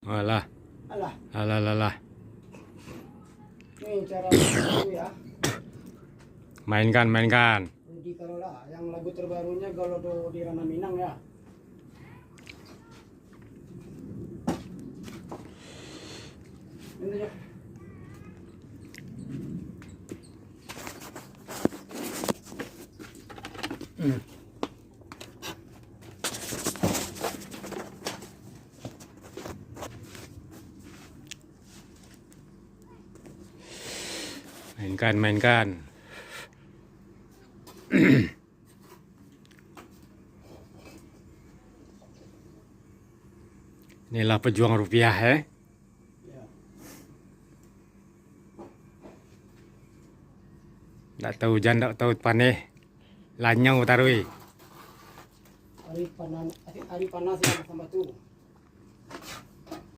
Alah, Alah, alah, alah. ini cara itu ya. Mainkan, mainkan. Jadi kalau lah yang lagu terbarunya kalau di Rana Minang ya. Ini ya. Mainkan, mainkan. Inilah pejuang rupiah Ya. Tak tahu hujan, tak tahu panih. Lanyau tarui. Hari panas ya sama tuh.